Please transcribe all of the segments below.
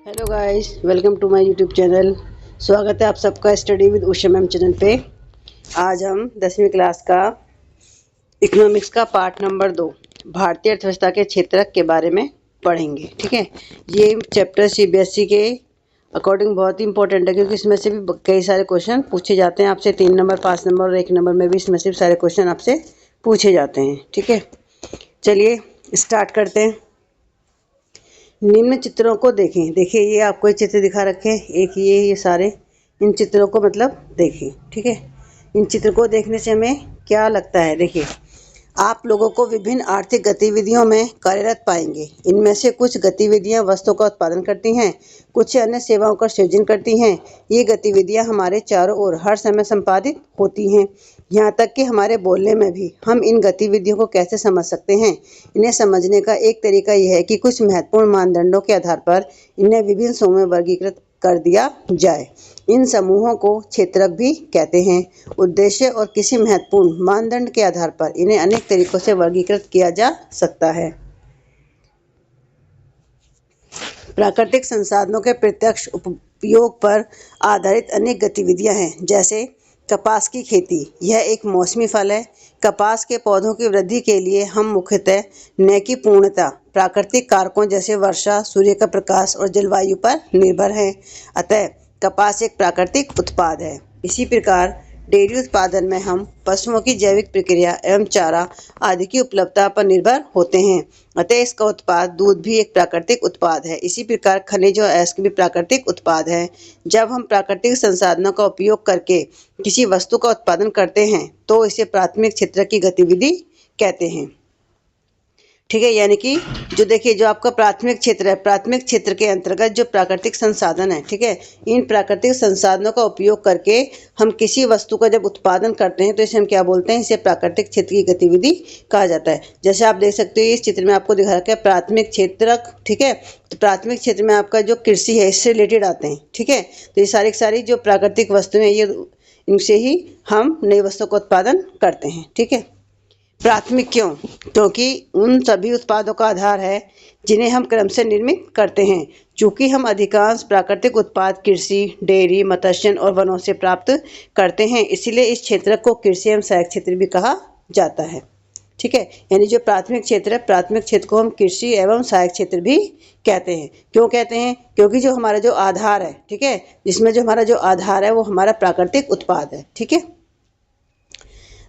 Hello guys, welcome to my YouTube channel. स्वागत है आप सबका study with Usha ma'am channel पे। आज हम 10वीं क्लास का इकोनॉमिक्स का पार्ट नंबर 2 भारतीय अर्थव्यवस्था के क्षेत्रक के बारे में पढ़ेंगे। ठीक है, ये चैप्टर सीबीएसई के अकॉर्डिंग बहुत ही इंपॉर्टेंट है, क्योंकि इसमें से भी कई सारे क्वेश्चन पूछे जाते हैं आपसे। 3 नंबर, 5 नंबर और 1 नंबर में भी इसमें से सारे क्वेश्चन आपसे पूछे जाते हैं। ठीक है, चलिए स्टार्ट करते हैं। निम्न चित्रों को देखें। देखिए, ये आपको चित्र दिखा रखे हैं, एक ये सारे इन चित्रों को मतलब देखें। ठीक है, इन चित्र को देखने से हमें क्या लगता है। देखिए, आप लोगों को विभिन्न आर्थिक गतिविधियों में कार्यरत पाएंगे। इनमें से कुछ गतिविधियां वस्तु का उत्पादन करती हैं, कुछ अन्य सेवाओं का सृजन करती हैं। ये गतिविधियां हमारे चारों ओर हर समय संपादित होती हैं, यहाँ तक कि हमारे बोलने में भी। हम इन गतिविधियों को कैसे समझ सकते हैं? इन्हें समझने का एक तरीका यह है कि कुछ महत्वपूर्ण मानदंडों के आधार पर इन्हें विभिन्न समूहों में वर्गीकृत कर दिया जाए। इन समूहों को क्षेत्रक भी कहते हैं। उद्देश्य और किसी महत्वपूर्ण मानदंड के आधार पर इन्हें अनेक तरीकों से वर्गीकृत किया जा सकता है। प्राकृतिक संसाधनों के प्रत्यक्ष उपयोग पर आधारित अनेक गतिविधियां हैं, जैसे कपास की खेती। यह एक मौसमी फल है। कपास के पौधों की वृद्धि के लिए हम मुख्यतः न कि पूर्णतः प्राकृतिक कारकों जैसे वर्षा, सूर्य का प्रकाश और जलवायु पर निर्भर हैं। अतः कपास एक प्राकृतिक उत्पाद है। इसी प्रकार डेयरी उत्पादन में हम पशुओं की जैविक प्रक्रिया एवं चारा आदि की उपलब्धता पर निर्भर होते हैं। अतः इसका उत्पाद दूध भी एक प्राकृतिक उत्पाद है। इसी प्रकार खनिज और अयस्क भी प्राकृतिक उत्पाद है। जब हम प्राकृतिक संसाधनों का उपयोग करके किसी वस्तु का उत्पादन करते हैं तो इसे प्राथमिक क्षेत्र की गतिविधि कहते हैं। ठीक है, यानी कि जो देखिए, जो आपका प्राथमिक क्षेत्र है, प्राथमिक क्षेत्र के अंतर्गत जो प्राकृतिक संसाधन है, ठीक है, इन प्राकृतिक संसाधनों का उपयोग करके हम किसी वस्तु का जब उत्पादन करते हैं तो इसे हम क्या बोलते हैं? इसे प्राकृतिक क्षेत्र की गतिविधि कहा जाता है। जैसे आप देख सकते हो, इस चित्र में आपको दिखा रखा है प्राथमिक क्षेत्रक। ठीक है, तो प्राथमिक क्षेत्र में आपका जो कृषि है इससे रिलेटेड आते हैं। ठीक है, तो ये सारी जो प्राकृतिक वस्तुएं, ये इनसे ही हम नई वस्तु का उत्पादन करते हैं। ठीक है, प्राथमिक क्यों? क्योंकि उन सभी उत्पादों का आधार है जिन्हें हम क्रम से निर्मित करते हैं। चूंकि हम अधिकांश प्राकृतिक उत्पाद कृषि, डेयरी, मत्स्य और वनों से प्राप्त करते हैं, इसलिए इस क्षेत्र को कृषि एवं सहायक क्षेत्र भी कहा जाता है। ठीक है, यानी जो प्राथमिक क्षेत्र है, प्राथमिक क्षेत्र को हम कृषि एवं सहायक क्षेत्र भी कहते हैं। क्यों कहते हैं? क्योंकि जो हमारा जो आधार है, ठीक है, जिसमें जो हमारा जो आधार है वो हमारा प्राकृतिक उत्पाद है। ठीक है,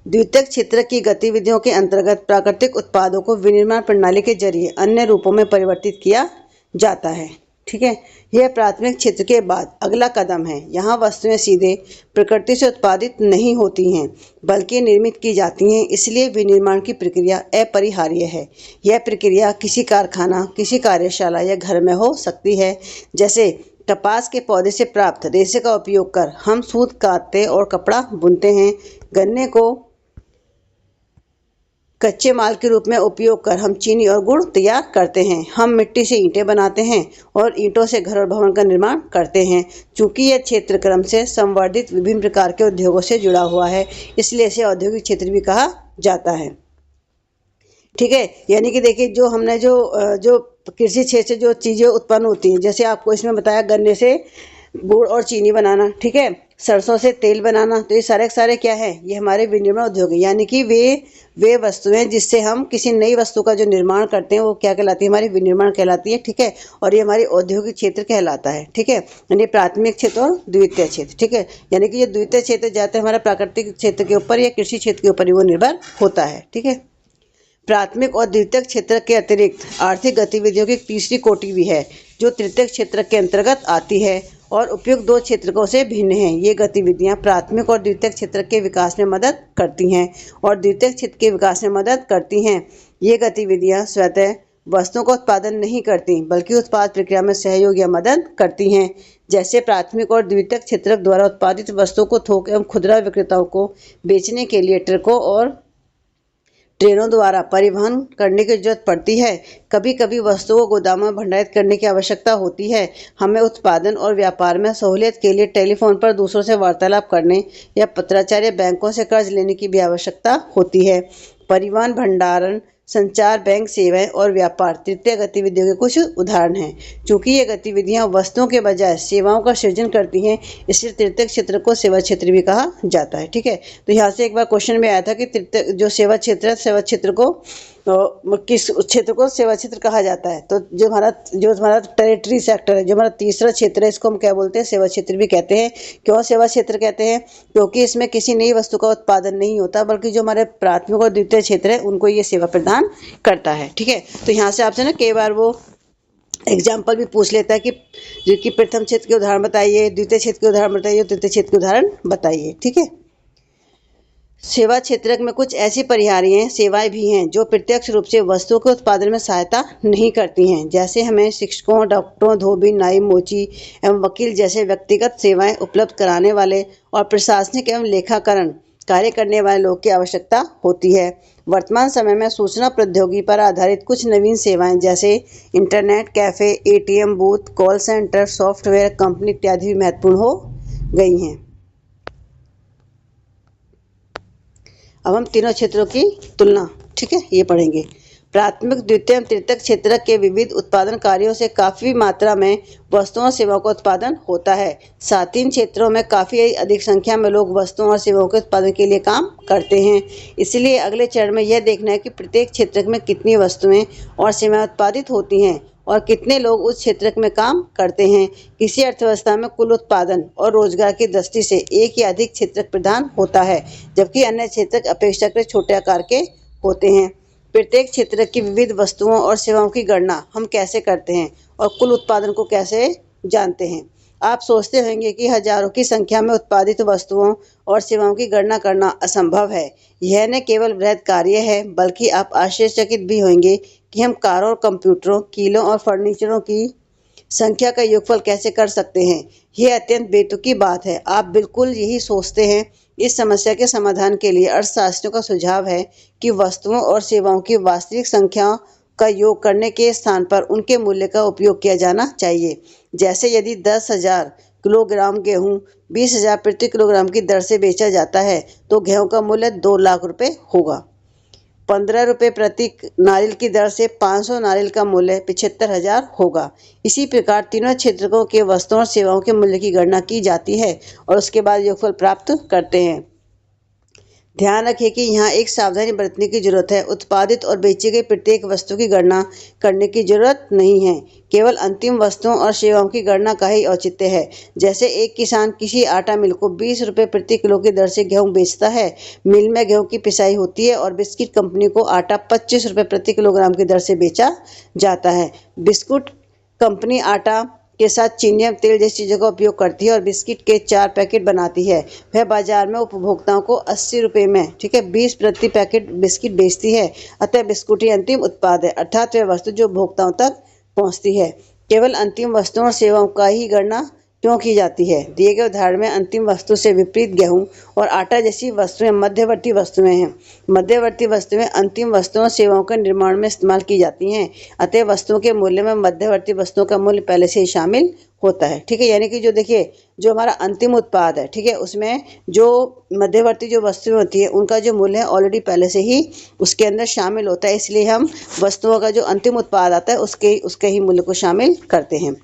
द्वितीयक क्षेत्र की गतिविधियों के अंतर्गत प्राकृतिक उत्पादों को विनिर्माण प्रणाली के जरिए अन्य रूपों में परिवर्तित किया जाता है। ठीक है, यह प्राथमिक क्षेत्र के बाद अगला कदम है। यहाँ वस्तुएं सीधे प्रकृति से उत्पादित नहीं होती हैं, बल्कि निर्मित की जाती हैं। इसलिए विनिर्माण की प्रक्रिया अपरिहार्य है। यह प्रक्रिया किसी कारखाना, किसी कार्यशाला या घर में हो सकती है। जैसे कपास के पौधे से प्राप्त रेशे का उपयोग कर हम सूत काटते और कपड़ा बुनते हैं। गन्ने को कच्चे माल के रूप में उपयोग कर हम चीनी और गुड़ तैयार करते हैं। हम मिट्टी से ईंटें बनाते हैं और ईंटों से घर और भवन का निर्माण करते हैं। चूंकि यह क्षेत्र क्रम से संवर्धित विभिन्न प्रकार के उद्योगों से जुड़ा हुआ है, इसलिए इसे औद्योगिक क्षेत्र भी कहा जाता है। ठीक है, यानी कि देखिए, जो हमने जो कृषि क्षेत्र से जो चीज़ें उत्पन्न होती हैं, जैसे आपको इसमें बताया गन्ने से गुड़ और चीनी बनाना, ठीक है, सरसों से तेल बनाना, तो ये सारे क्या है? ये हमारे विनिर्माण उद्योग है। यानी कि वे वस्तुएं जिससे हम किसी नई वस्तु का जो निर्माण करते हैं वो क्या कहलाती है? हमारी विनिर्माण कहलाती है। ठीक है, और ये हमारी औद्योगिक क्षेत्र कहलाता है। ठीक है, यानी प्राथमिक क्षेत्र और द्वितीय क्षेत्र। ठीक है, यानी कि ये द्वितीय क्षेत्र जाते हैं हमारा प्राकृतिक क्षेत्र के ऊपर या कृषि क्षेत्र के ऊपर ही वो निर्भर होता है। ठीक है, प्राथमिक और द्वितीयक क्षेत्र के अतिरिक्त आर्थिक गतिविधियों की एक तीसरी कोटि भी है, जो तृतीयक क्षेत्र के अंतर्गत आती है और उपयुक्त दो क्षेत्रकों से भिन्न हैं। ये गतिविधियां प्राथमिक और द्वितीयक क्षेत्र के विकास में मदद करती हैं और द्वितीयक क्षेत्र के विकास में मदद करती हैं। ये गतिविधियां स्वतः वस्तुओं का उत्पादन नहीं करती, बल्कि उत्पाद प्रक्रिया में सहयोग या मदद करती हैं। जैसे प्राथमिक और द्वितीयक क्षेत्र द्वारा उत्पादित वस्तुओं को थोक एवं खुदरा विक्रेताओं को बेचने के लिए ट्रकों और ट्रेनों द्वारा परिवहन करने की जरूरत पड़ती है। कभी कभी वस्तुओं को गोदामों में भंडारित करने की आवश्यकता होती है। हमें उत्पादन और व्यापार में सहूलियत के लिए टेलीफोन पर दूसरों से वार्तालाप करने या पत्राचार या बैंकों से कर्ज लेने की भी आवश्यकता होती है। परिवहन, भंडारण, संचार, बैंक सेवाएं और व्यापार तृतीय गतिविधियों के कुछ उदाहरण हैं। चूंकि ये गतिविधियां वस्तुओं के बजाय सेवाओं का सृजन करती हैं, इसलिए तृतीय क्षेत्र को सेवा क्षेत्र भी कहा जाता है। ठीक है, तो यहाँ से एक बार क्वेश्चन में आया था कि तृतीय जो सेवा क्षेत्र है, सेवा क्षेत्र को किस क्षेत्र को सेवा क्षेत्र कहा जाता है। तो जो हमारा टेरिटरी सेक्टर है, जो हमारा तीसरा क्षेत्र है, इसको हम क्या बोलते हैं? सेवा क्षेत्र भी कहते हैं। क्यों सेवा क्षेत्र कहते हैं? क्योंकि इसमें किसी नई वस्तु का उत्पादन नहीं होता, बल्कि जो हमारे प्राथमिक और द्वितीय क्षेत्र है उनको ये सेवा प्रदान करता है। ठीक है, तो यहाँ से आपसे ना कई बार वो एग्जाम्पल भी पूछ लेता है कि प्रथम क्षेत्र के उदाहरण बताइए, द्वितीय क्षेत्र के उदाहरण बताइए, तृतीय क्षेत्र के उदाहरण बताइए। ठीक है, सेवा क्षेत्र में कुछ ऐसी परिहारीय सेवाएं भी हैं जो प्रत्यक्ष रूप से वस्तुओं के उत्पादन में सहायता नहीं करती हैं। जैसे हमें शिक्षकों, डॉक्टरों, धोबी, नाई, मोची एवं वकील जैसे व्यक्तिगत सेवाएं उपलब्ध कराने वाले और प्रशासनिक एवं लेखाकरण कार्य करने वाले लोग की आवश्यकता होती है। वर्तमान समय में सूचना प्रौद्योगिकी पर आधारित कुछ नवीन सेवाएं जैसे internet cafe, ATM booth, call centre, software company इत्यादि भी महत्वपूर्ण हो गई हैं। अब हम तीनों क्षेत्रों की तुलना, ठीक है, ये पढ़ेंगे। प्राथमिक, द्वितीय एवं तृतीय क्षेत्र के विविध उत्पादन कार्यों से काफी मात्रा में वस्तुओं और सेवाओं का उत्पादन होता है। साथ ही इन क्षेत्रों में काफी अधिक संख्या में लोग वस्तुओं और सेवाओं के उत्पादन के लिए काम करते हैं। इसलिए अगले चरण में यह देखना है कि प्रत्येक क्षेत्र में कितनी वस्तुएं और सेवाएं उत्पादित होती हैं और कितने लोग उस क्षेत्र में काम करते हैं। किसी अर्थव्यवस्था में कुल उत्पादन और रोजगार की दृष्टि से एक या अधिक क्षेत्र प्रधान होता है, जबकि अन्य क्षेत्र अपेक्षाकृत छोटे आकार के होते हैं। प्रत्येक क्षेत्र की विविध वस्तुओं और सेवाओं की गणना हम कैसे करते हैं और कुल उत्पादन को कैसे जानते हैं? आप सोचते होंगे कि हजारों की संख्या में उत्पादित वस्तुओं और सेवाओं की गणना करना असंभव है। यह न केवल वृहद कार्य है, बल्कि आप आश्चर्यचकित भी होंगे कि हम कारों और कंप्यूटरों, कीलों और फर्नीचरों की संख्या का योगफल कैसे कर सकते हैं। यह अत्यंत बेतुकी बात है। आप बिल्कुल यही सोचते हैं। इस समस्या के समाधान के लिए अर्थशास्त्रियों का सुझाव है कि वस्तुओं और सेवाओं की वास्तविक संख्या का योग करने के स्थान पर उनके मूल्य का उपयोग किया जाना चाहिए। जैसे यदि 10,000 किलोग्राम गेहूं 20,000 प्रति किलोग्राम की दर से बेचा जाता है, तो गेहूं का मूल्य 2 लाख रुपए होगा। 15 रुपये प्रति नारियल की दर से 500 नारियल का मूल्य 75,000 होगा। इसी प्रकार तीनों क्षेत्रों के वस्तुओं और सेवाओं के मूल्य की गणना की जाती है और उसके बाद योगफल प्राप्त करते हैं। ध्यान रखें कि यहाँ एक सावधानी बरतने की जरूरत है। उत्पादित और बेची गई प्रत्येक वस्तु की गणना करने की जरूरत नहीं है। केवल अंतिम वस्तुओं और सेवाओं की गणना का ही औचित्य है। जैसे एक किसान किसी आटा मिल को 20 रुपये प्रति किलो की दर से गेहूं बेचता है। मिल में गेहूं की पिसाई होती है और बिस्किट कंपनी को आटा 25 रुपये प्रति किलोग्राम की दर से बेचा जाता है। बिस्कुट कंपनी आटा के साथ चीनी और तेल जैसी चीज़ों का उपयोग करती है और बिस्किट के 4 पैकेट बनाती है। वह बाजार में उपभोक्ताओं को 80 रुपये में, ठीक है, 20 प्रति पैकेट बिस्किट बेचती है। अतः बिस्कुट ही अंतिम उत्पाद है, अर्थात वह वस्तु जो उपभोक्ताओं तक पहुंचती है। केवल अंतिम वस्तुओं और सेवाओं का ही गणना क्यों की जाती है? दिए गए उदाहरण में अंतिम वस्तु से विपरीत गेहूं और आटा जैसी वस्तुएं मध्यवर्ती वस्तुएं हैं। मध्यवर्ती वस्तुएं अंतिम वस्तुओं और सेवाओं के निर्माण में इस्तेमाल की जाती हैं। अतः वस्तुओं के मूल्य में मध्यवर्ती वस्तुओं का मूल्य पहले से ही शामिल होता है। ठीक है, यानी कि जो देखिए जो हमारा अंतिम उत्पाद है, ठीक है, उसमें जो मध्यवर्ती जो वस्तुएं होती है उनका जो मूल्य है ऑलरेडी पहले से ही उसके अंदर शामिल होता है। इसलिए हम वस्तुओं का जो अंतिम उत्पाद आता है उसके ही मूल्य को शामिल करते हैं।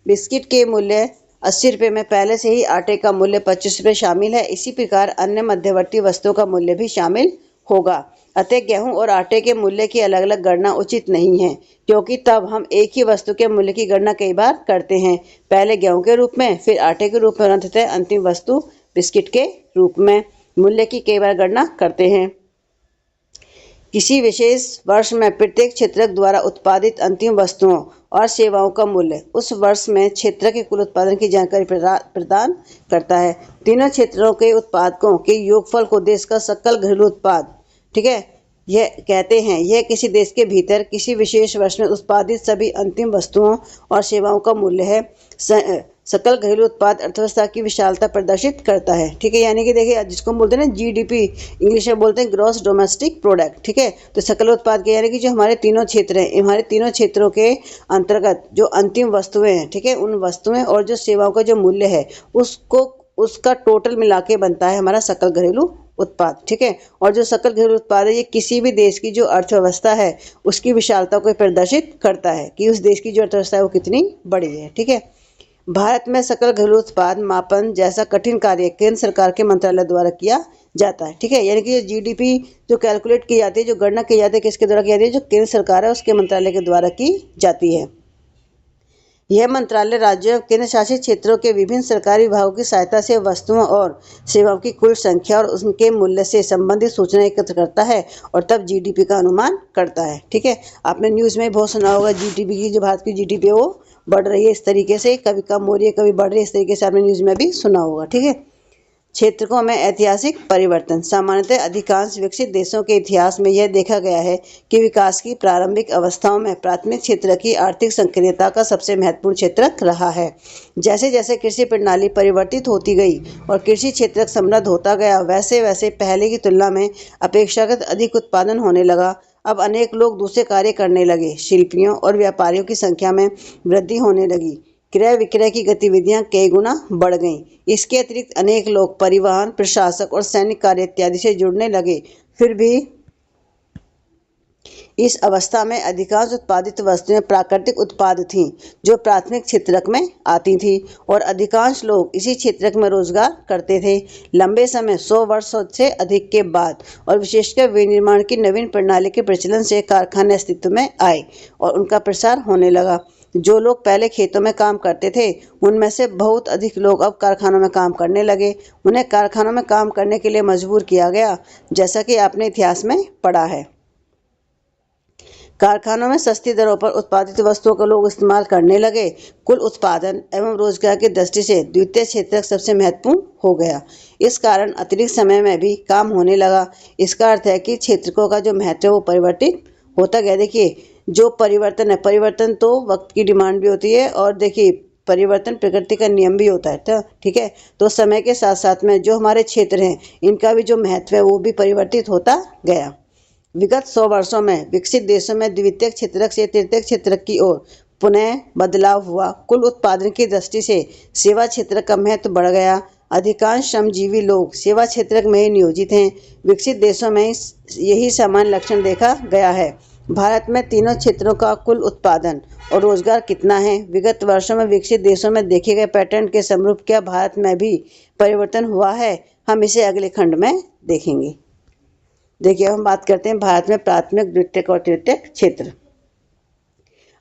बिस्किट के मूल्य 80 रुपये में पहले से ही आटे का मूल्य 25 रुपये शामिल है। इसी प्रकार अन्य मध्यवर्ती वस्तुओं का मूल्य भी शामिल होगा। अतः गेहूं और आटे के मूल्य की अलग अलग गणना उचित नहीं है, क्योंकि तब हम एक ही वस्तु के मूल्य की गणना कई बार करते हैं, पहले गेहूं के रूप में, फिर आटे के रूप में, अंततः अंतिम वस्तु बिस्किट के रूप में मूल्य की कई बार गणना करते हैं। किसी विशेष वर्ष में प्रत्येक क्षेत्रक द्वारा उत्पादित अंतिम वस्तुओं और सेवाओं का मूल्य उस वर्ष में क्षेत्र के कुल उत्पादन की जानकारी प्रदान करता है। तीनों क्षेत्रों के उत्पादकों के योगफल को देश का सकल घरेलू उत्पाद, ठीक है, यह कहते हैं। यह किसी देश के भीतर किसी विशेष वर्ष में उत्पादित सभी अंतिम वस्तुओं और सेवाओं का मूल्य है। सकल घरेलू उत्पाद अर्थव्यवस्था की विशालता प्रदर्शित करता है। ठीक है, यानी कि देखिए जिसको हम बोलते हैं ना जीडीपी, इंग्लिश में बोलते हैं ग्रॉस डोमेस्टिक प्रोडक्ट। ठीक है, तो सकल उत्पाद के यानी कि जो हमारे तीनों क्षेत्र हैं, हमारे तीनों क्षेत्रों के अंतर्गत जो अंतिम वस्तुएं हैं, ठीक है, उन वस्तुएं और जो सेवाओं का जो मूल्य है उसका टोटल मिला के बनता है हमारा सकल घरेलू उत्पाद, ठीक है। और जो सकल घरेलू उत्पाद है ये किसी भी देश की जो अर्थव्यवस्था है उसकी विशालता को प्रदर्शित करता है कि उस देश की जो अर्थव्यवस्था है वो कितनी बड़ी है, ठीक है। भारत में सकल घरेलू उत्पाद मापन जैसा कठिन कार्य केंद्र सरकार के मंत्रालय द्वारा किया जाता है, ठीक है। यानी कि जीडीपी जो कैलकुलेट की जाती है, जो गणना की जाती है, किसके द्वारा की जाती है? जो केंद्र सरकार है उसके मंत्रालय के द्वारा की जाती है। यह मंत्रालय राज्यों और केंद्र शासित क्षेत्रों के विभिन्न सरकारी विभागों की सहायता से वस्तुओं और सेवाओं की कुल संख्या और उनके मूल्य से संबंधित सूचना एकत्र करता है और तब जीडीपी का अनुमान करता है, ठीक है। आपने न्यूज़ में बहुत सुना होगा जीडीपी की, जो भारत की जीडीपी है वो बढ़ रही है इस तरीके से, कभी कम हो रही है कभी बढ़ रही है, इस तरीके से आपने न्यूज़ में भी सुना होगा, ठीक है। क्षेत्रकों में ऐतिहासिक परिवर्तन। सामान्यतः अधिकांश विकसित देशों के इतिहास में यह देखा गया है कि विकास की प्रारंभिक अवस्थाओं में प्राथमिक क्षेत्र की आर्थिक सक्रियता का सबसे महत्वपूर्ण क्षेत्रक रहा है। जैसे जैसे कृषि प्रणाली परिवर्तित होती गई और कृषि क्षेत्रक समृद्ध होता गया, वैसे वैसे पहले की तुलना में अपेक्षाकृत अधिक उत्पादन होने लगा। अब अनेक लोग दूसरे कार्य करने लगे, शिल्पियों और व्यापारियों की संख्या में वृद्धि होने लगी, क्रय विक्रय की गतिविधियां कई गुना बढ़ गईं। इसके अतिरिक्त अनेक लोग परिवहन, प्रशासक और सैनिक कार्य इत्यादि से जुड़ने लगे। फिर भी इस अवस्था में अधिकांश उत्पादित वस्तुएं प्राकृतिक उत्पाद थीं जो प्राथमिक क्षेत्रक में आती थीं और अधिकांश लोग इसी क्षेत्रक में रोजगार करते थे। लंबे समय 100 वर्षों से अधिक के बाद और विशेषकर विनिर्माण की नवीन प्रणाली के प्रचलन से कारखाने अस्तित्व में आए और उनका प्रसार होने लगा। जो लोग पहले खेतों में काम करते थे उनमें से बहुत अधिक लोग अब कारखानों में काम करने लगे। उन्हें कारखानों में काम करने के लिए मजबूर किया गया, जैसा कि आपने इतिहास में पढ़ा है। कारखानों में सस्ती दरों पर उत्पादित वस्तुओं का लोग इस्तेमाल करने लगे। कुल उत्पादन एवं रोजगार की दृष्टि से द्वितीय क्षेत्रक सबसे महत्वपूर्ण हो गया। इस कारण अतिरिक्त समय में भी काम होने लगा। इसका अर्थ है कि क्षेत्रकों का जो महत्व है वो परिवर्तित होता गया। देखिए जो परिवर्तन है, परिवर्तन तो वक्त की डिमांड भी होती है और देखिए परिवर्तन प्रकृति का नियम भी होता है, तो ठीक है। तो समय के साथ साथ में जो हमारे क्षेत्र हैं इनका भी जो महत्व है वो भी परिवर्तित होता गया। विगत 100 वर्षों में विकसित देशों में द्वितीयक क्षेत्रक से तृतीयक क्षेत्रक की ओर पुनः बदलाव हुआ। कुल उत्पादन की दृष्टि से सेवा क्षेत्र का महत्व बढ़ गया। अधिकांश श्रमजीवी लोग सेवा क्षेत्र में ही नियोजित हैं। विकसित देशों में यही सामान्य लक्षण देखा गया है। भारत में तीनों क्षेत्रों का कुल उत्पादन और रोजगार कितना है? विगत वर्षों में विकसित देशों में देखे गए पैटर्न के समरूप क्या भारत में भी परिवर्तन हुआ है? हम इसे अगले खंड में देखेंगे। देखिए हम बात करते हैं भारत में प्राथमिक, द्वितीयक और तृतीयक क्षेत्र।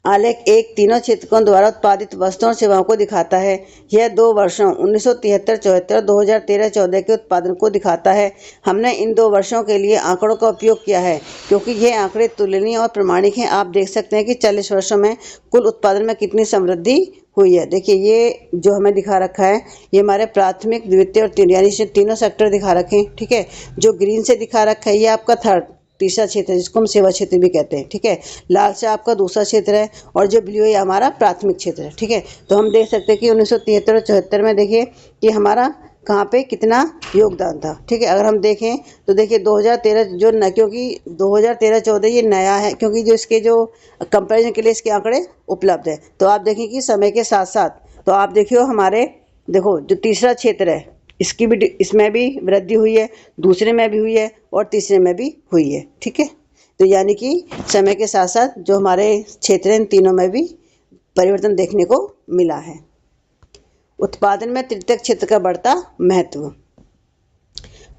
आलेख 1 तीनों क्षेत्रकों द्वारा उत्पादित वस्तुओं और सेवाओं को दिखाता है। यह 2 वर्षों 1973-74 2013-14 के उत्पादन को दिखाता है। हमने इन 2 वर्षों के लिए आंकड़ों का उपयोग किया है क्योंकि ये आंकड़े तुलनीय और प्रमाणिक हैं। आप देख सकते हैं कि 40 वर्षों में कुल उत्पादन में कितनी समृद्धि हुई है। देखिए ये जो हमें दिखा रखा है ये हमारे प्राथमिक, द्वितीय और तृतीय यानी तीनों सेक्टर दिखा रखे हैं, ठीक है। जो ग्रीन से दिखा रखा है ये आपका तीसरा क्षेत्र है जिसको हम सेवा क्षेत्र भी कहते हैं, ठीक है। लाल से आपका दूसरा क्षेत्र है और जो ब्लू है हमारा प्राथमिक क्षेत्र है, ठीक है। तो हम देख सकते हैं कि 1973 और 74 में देखिए कि हमारा कहाँ पे कितना योगदान था, ठीक है। अगर हम देखें तो देखिए 2013 जो न, क्योंकि 2013-14 ये नया है क्योंकि जो इसके जो कंपैरिजन के लिए इसके आंकड़े उपलब्ध है। तो आप देखें कि समय के साथ साथ तो आप देखिए हमारे देखो जो तीसरा क्षेत्र है इसमें भी वृद्धि हुई है, दूसरे में भी हुई है और तीसरे में भी हुई है, ठीक है। तो यानी कि समय के साथ साथ जो हमारे क्षेत्र हैं इन तीनों में भी परिवर्तन देखने को मिला है। उत्पादन में तृतीयक क्षेत्र का बढ़ता महत्व।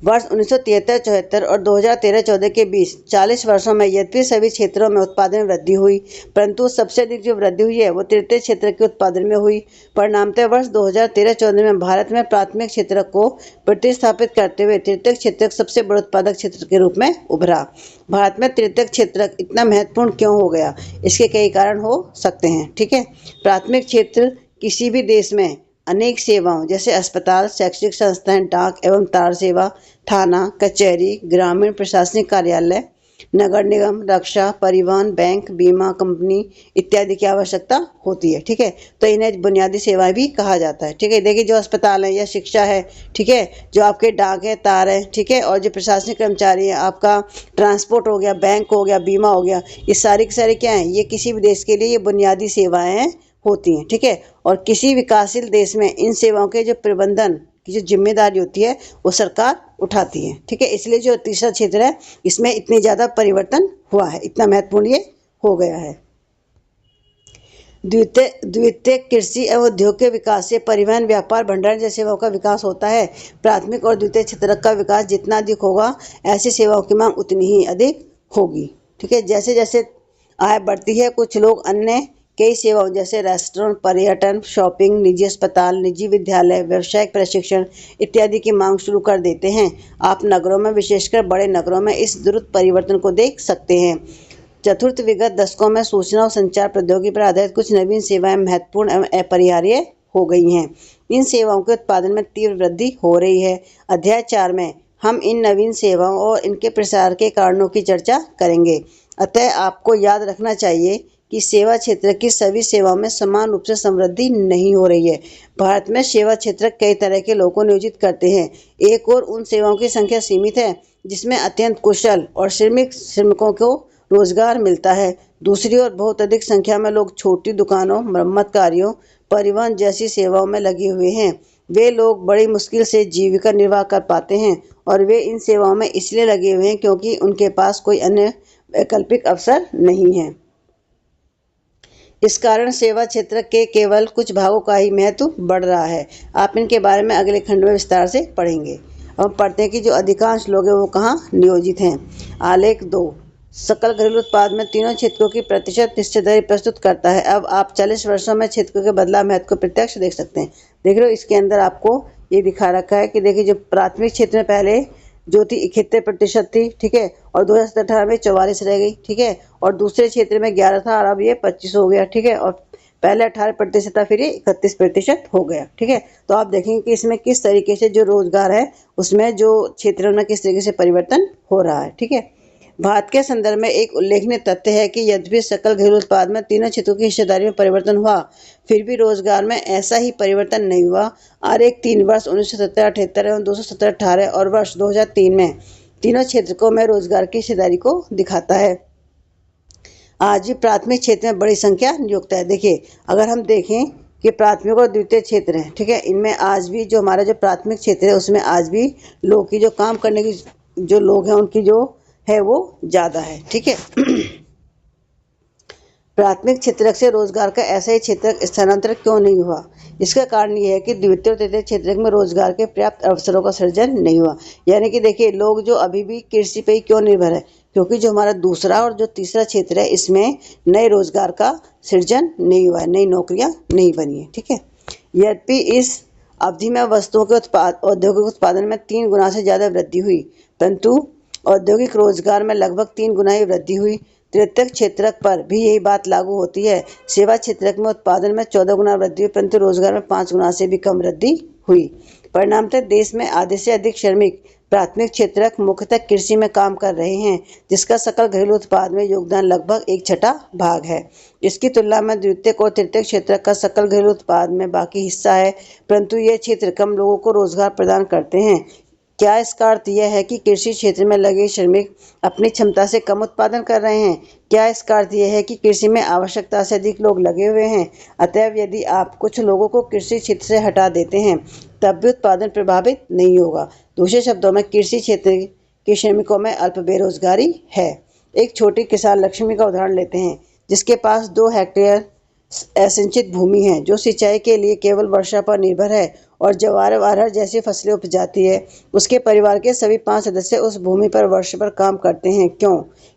वर्ष 1973-74 और 2013-14 के बीच 40 वर्षों में यद्यपि सभी क्षेत्रों में उत्पादन में वृद्धि हुई, परंतु सबसे अधिक जो वृद्धि हुई है वो तृतीय क्षेत्र के उत्पादन में हुई। परिणामतः वर्ष 2013-14 में भारत में प्राथमिक क्षेत्र को प्रतिस्थापित करते हुए तृतीय क्षेत्र सबसे बड़े उत्पादक क्षेत्र के रूप में उभरा। भारत में तृतीय क्षेत्र इतना महत्वपूर्ण क्यों हो गया? इसके कई कारण हो सकते हैं, ठीक है। प्राथमिक क्षेत्र किसी भी देश में अनेक सेवाओं जैसे अस्पताल, शैक्षिक संस्थाएं, डाक एवं तार सेवा, थाना, कचहरी, ग्रामीण प्रशासनिक कार्यालय, नगर निगम, रक्षा, परिवहन, बैंक, बीमा कंपनी इत्यादि की आवश्यकता होती है, ठीक है। तो इन्हें बुनियादी सेवाएं भी कहा जाता है, ठीक है। देखिए जो अस्पताल है या शिक्षा है, ठीक है, जो आपके डाक है, तार है, ठीक है, और जो प्रशासनिक कर्मचारी है, आपका ट्रांसपोर्ट हो गया, बैंक हो गया, बीमा हो गया, ये सारी की सारी क्या है? ये किसी भी देश के लिए ये बुनियादी सेवाएं हैं होती हैं, ठीक है। और किसी विकासशील देश में इन सेवाओं के जो प्रबंधन की जो जिम्मेदारी होती है वो सरकार उठाती है, ठीक है। इसलिए जो तीसरा क्षेत्र है इसमें इतनी ज़्यादा परिवर्तन हुआ है, इतना महत्वपूर्ण ये हो गया है। द्वितीय कृषि एवं उद्योग के विकास से परिवहन, व्यापार, भंडारण जैसी सेवाओं का विकास होता है। प्राथमिक और द्वितीय क्षेत्र का विकास जितना अधिक होगा, ऐसी सेवाओं की मांग उतनी ही अधिक होगी, ठीक है। जैसे जैसे आय बढ़ती है, कुछ लोग अन्य कई सेवाओं जैसे रेस्टोरेंट, पर्यटन, शॉपिंग, निजी अस्पताल, निजी विद्यालय, व्यावसायिक प्रशिक्षण इत्यादि की मांग शुरू कर देते हैं। आप नगरों में, विशेषकर बड़े नगरों में इस द्रुत परिवर्तन को देख सकते हैं। चतुर्थ विगत दशकों में सूचना और संचार प्रौद्योगिकी पर आधारित कुछ नवीन सेवाएं महत्वपूर्ण एवं अपरिहार्य हो गई हैं। इन सेवाओं के उत्पादन में तीव्र वृद्धि हो रही है। अध्याय 4 में हम इन नवीन सेवाओं और इनके प्रसार के कारणों की चर्चा करेंगे। अतः आपको याद रखना चाहिए कि सेवा क्षेत्र की सभी सेवाओं में समान रूप से समृद्धि नहीं हो रही है। भारत में सेवा क्षेत्र कई तरह के लोगों को नियोजित करते हैं। एक और उन सेवाओं की संख्या सीमित है जिसमें अत्यंत कुशल और श्रमिकों को रोजगार मिलता है। दूसरी ओर बहुत अधिक संख्या में लोग छोटी दुकानों, मरम्मत कार्यों, परिवहन जैसी सेवाओं में लगे हुए हैं। वे लोग बड़ी मुश्किल से जीविका निर्वाह कर पाते हैं और वे इन सेवाओं में इसलिए लगे हुए हैं क्योंकि उनके पास कोई अन्य वैकल्पिक अवसर नहीं है। इस कारण सेवा क्षेत्र के केवल कुछ भागों का ही महत्व बढ़ रहा है। आप इनके बारे में अगले खंड में विस्तार से पढ़ेंगे। अब पढ़ते हैं कि जो अधिकांश लोग हैं वो कहाँ नियोजित हैं। आलेख 2 सकल घरेलू उत्पाद में तीनों क्षेत्रों की प्रतिशत निश्चित दर प्रस्तुत करता है। अब आप 40 वर्षों में क्षेत्रों के बदलाव महत्व को प्रत्यक्ष देख सकते हैं। देख रहे हो, इसके अंदर आपको ये दिखा रखा है कि देखिए, जो प्राथमिक क्षेत्र में पहले जो थी 71% थी, ठीक है, और 2017-18 में 44 रह गई, ठीक है, और दूसरे क्षेत्र में 11 था और अब ये 25 हो गया, ठीक है, और पहले 18% था, फिर ये 31% हो गया, ठीक है। तो आप देखेंगे कि इसमें किस तरीके से जो रोजगार है उसमें जो क्षेत्र में किस तरीके से परिवर्तन हो रहा है, ठीक है। भारत के संदर्भ में एक उल्लेखनीय तथ्य है कि यद्यपि सकल घरेलू उत्पाद में तीनों क्षेत्रों की हिस्सेदारी में परिवर्तन हुआ, फिर भी रोजगार में ऐसा ही परिवर्तन नहीं हुआ। आरेख 3 वर्ष 1970-78 एवं 270-18 और वर्ष 2003 में तीनों क्षेत्रों में रोजगार की हिस्सेदारी को दिखाता है। आज भी प्राथमिक क्षेत्र में बड़ी संख्या नियुक्त है। देखिए, अगर हम देखें कि प्राथमिक और द्वितीय क्षेत्र हैं, ठीक है, इनमें आज भी जो हमारा जो प्राथमिक क्षेत्र है उसमें आज भी लोग की जो काम करने की जो लोग हैं उनकी जो है वो ज़्यादा है, ठीक है। प्राथमिक क्षेत्र से रोजगार का ऐसा ही क्षेत्र स्थानांतरण क्यों नहीं हुआ? इसका कारण ये है कि द्वितीय और तृतीय क्षेत्र में रोजगार के पर्याप्त अवसरों का सृजन नहीं हुआ। यानी कि देखिए, लोग जो अभी भी कृषि पे ही क्यों निर्भर है, क्योंकि जो हमारा दूसरा और जो तीसरा क्षेत्र है इसमें नए रोजगार का सृजन नहीं हुआ है, नई नौकरियां नहीं बनी है, ठीक है। यद्यपि इस अवधि में वस्तुओं के औद्योगिक उत्पादन में 3 गुना से ज़्यादा वृद्धि हुई, परंतु औद्योगिक रोजगार में लगभग 3 गुना ही वृद्धि हुई। तृतीय क्षेत्र पर भी यही बात लागू होती है। सेवा क्षेत्र में उत्पादन में 14 गुना वृद्धि हुई, परंतु रोजगार में 5 गुना से भी कम वृद्धि हुई। परिणामतः देश में आधे से अधिक श्रमिक प्राथमिक क्षेत्र मुख्यतः कृषि में काम कर रहे हैं, जिसका सकल घरेलू उत्पाद में योगदान लगभग 1/6 भाग है। इसकी तुलना में द्वितीय और तृतीय क्षेत्र का सकल घरेलू उत्पाद में बाकी हिस्सा है, परंतु ये क्षेत्र कम लोगों को रोजगार प्रदान करते हैं। क्या इसका अर्थ यह है कि कृषि क्षेत्र में लगे श्रमिक अपनी क्षमता से कम उत्पादन कर रहे हैं? क्या इसका अर्थ यह है कि कृषि में आवश्यकता से अधिक लोग लगे हुए हैं? अतएव यदि आप कुछ लोगों को कृषि क्षेत्र से हटा देते हैं तब भी उत्पादन प्रभावित नहीं होगा। दूसरे शब्दों में कृषि क्षेत्र के श्रमिकों में अल्प बेरोजगारी है। एक छोटी किसान लक्ष्मी का उदाहरण लेते हैं, जिसके पास 2 हेक्टेयर असिंचित भूमि है, जो सिंचाई के लिए केवल वर्षा पर निर्भर है और ज्वार व अरहर जैसी फसलें उपजाती है। उसके परिवार के सभी 5 सदस्य उस भूमि पर वर्ष भर काम करते हैं। क्यों?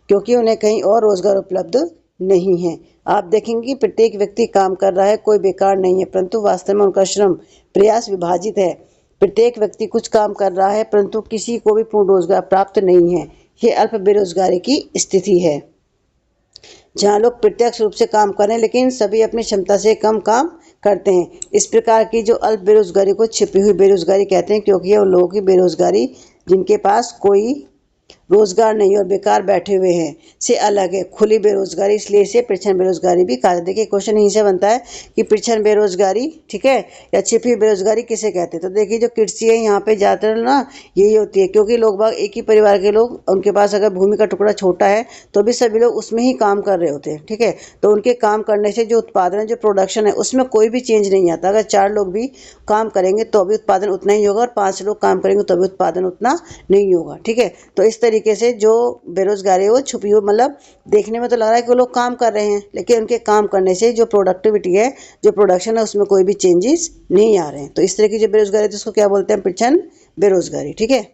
क्योंकि उन्हें कहीं और रोजगार उपलब्ध नहीं है। आप देखेंगे कि प्रत्येक व्यक्ति काम कर रहा है, कोई बेकार नहीं है, परंतु वास्तव में उनका श्रम प्रयास विभाजित है। प्रत्येक व्यक्ति कुछ काम कर रहा है, परंतु किसी को भी पूर्ण रोजगार प्राप्त नहीं है। ये अल्प बेरोजगारी की स्थिति है, जहाँ लोग प्रत्यक्ष रूप से काम करें लेकिन सभी अपनी क्षमता से कम काम करते हैं। इस प्रकार की जो अल्प बेरोजगारी को छिपी हुई बेरोजगारी कहते हैं, क्योंकि ये उन लोगों की बेरोजगारी जिनके पास कोई रोजगार नहीं और बेकार बैठे हुए हैं से अलग है खुली बेरोजगारी, इसलिए इसे प्रच्छन्न बेरोजगारी भी कहा जाता है। देखिए क्वेश्चन यहीं से बनता है कि प्रच्छन्न बेरोजगारी, ठीक है, या छिपी बेरोजगारी किसे कहते हैं। तो देखिए जो कृषि है यहाँ पे ज्यादातर ना यही होती है, क्योंकि लोग बाग एक ही परिवार के लोग, उनके पास अगर भूमि का टुकड़ा छोटा है तो भी सभी लोग उसमें ही काम कर रहे होते हैं, ठीक है। तो उनके काम करने से जो उत्पादन है, जो प्रोडक्शन है, उसमें कोई भी चेंज नहीं आता। अगर 4 लोग भी काम करेंगे तो भी उत्पादन उतना ही होगा और 5 लोग काम करेंगे तो भी उत्पादन उतना नहीं होगा, ठीक है। तो इस तरीके से जो बेरोजगारी है वो छुपी हुई, मतलब देखने में तो लग रहा है कि वो लोग काम कर रहे हैं, लेकिन उनके काम करने से जो प्रोडक्टिविटी है, जो प्रोडक्शन है, उसमें कोई भी चेंजेस नहीं आ रहे हैं। तो इस तरह की जो बेरोजगारी है तो उसको क्या बोलते हैं, प्रच्छन्न बेरोजगारी, ठीक है।